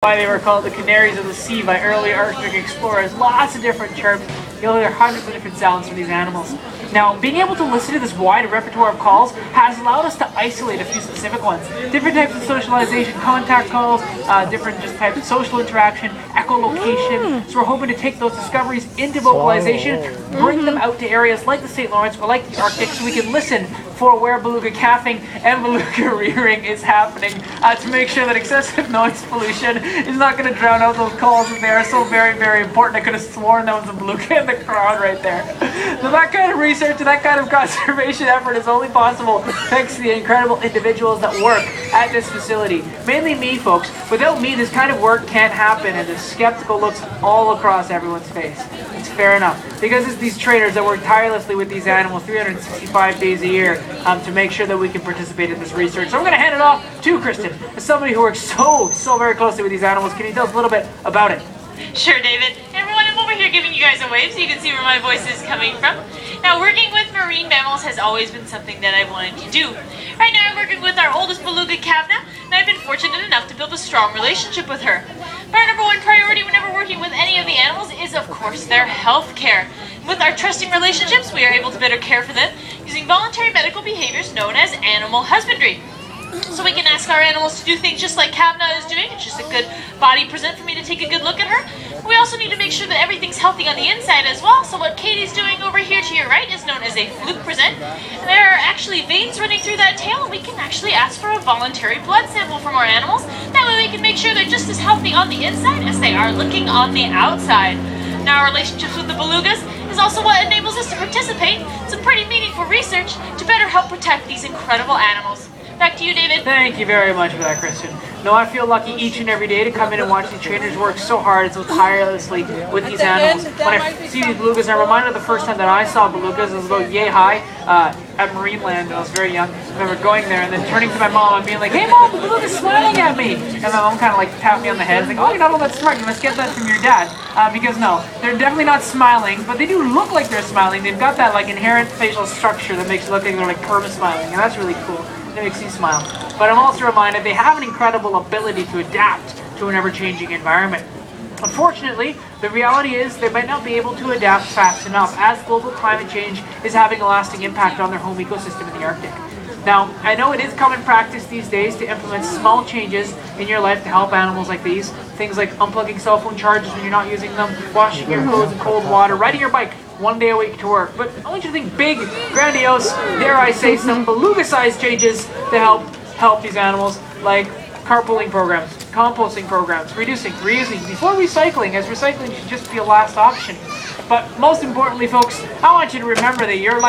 Why they were called the canaries of the sea by early Arctic explorers. Lots of different chirps. You'll hear hundreds of different sounds from these animals. Now, being able to listen to this wide repertoire of calls has allowed us to isolate a few specific ones. Different types of socialization, contact calls, different just types of social interaction, echolocation. So we're hoping to take those discoveries into vocalization, bring them out to areas like the St. Lawrence or like the Arctic so we can listen for where beluga calving and beluga rearing is happening to make sure that excessive noise pollution is not going to drown out those calls. They are so very, very important. I could have sworn there was a beluga in the crowd right there. So that kind of research and that kind of conservation effort is only possible thanks to the incredible individuals that work at this facility. Mainly me, folks. Without me, this kind of work can't happen, and the skeptical looks all across everyone's face. It's fair enough. Because it's these trainers that work tirelessly with these animals 365 days a year to make sure that we can participate in this research. So I'm going to hand it off to Kristen, as somebody who works so very closely with these animals. Can you tell us a little bit about it? Sure, David. Everyone, I'm over here giving you guys a wave so you can see where my voice is coming from. Now, working with marine mammals has always been something that I wanted to do. Right now, I'm working with our oldest beluga Kavna, and I've been fortunate enough to build a strong relationship with her. But our number one priority whenever working with any of the animals is, of course, their health care. With our trusting relationships, we are able to better care for them using voluntary medical behaviors known as animal husbandry. So we can ask our animals to do things just like Kavna is doing. It's just a good body present for me to take a good look at her. We also need to make sure that everything's healthy on the inside as well. So what Katie's doing over here to your right is known as a fluke present. And there are actually veins running through that tail, and we can actually ask for a voluntary blood sample from our animals. That way we can make sure they're just as healthy on the inside as they are looking on the outside. Now, our relationships with the belugas is also what enables us to participate in some pretty meaningful research to better help protect these incredible animals. Back to you, David. Thank you very much for that, Kristen. No, I feel lucky each and every day to come in and watch these trainers work so hard and so tirelessly with these animals. When I see these belugas, I'm reminded of the first time that I saw belugas. I was about yay high at Marineland when I was very young. I remember going there and then turning to my mom and being like, "Hey mom, the beluga's smiling at me!" And my mom kind of like tapped me on the head. Like, "Oh, you're not all that smart. You must get that from your dad." Because no, they're definitely not smiling, but they do look like they're smiling. They've got that like inherent facial structure that makes it look like they're like perma-smiling, and that's really cool. It makes you smile. But I'm also reminded they have an incredible ability to adapt to an ever-changing environment. Unfortunately, the reality is they might not be able to adapt fast enough as global climate change is having a lasting impact on their home ecosystem in the Arctic. Now, I know it is common practice these days to implement small changes in your life to help animals like these. Things like unplugging cell phone chargers when you're not using them, washing your clothes in cold water, riding your bike one day a week to work. But I want you to think big, grandiose, dare I say, some beluga-sized changes to help these animals, like carpooling programs, composting programs, reducing, reusing, before recycling, as recycling should just be a last option. But most importantly, folks, I want you to remember that your life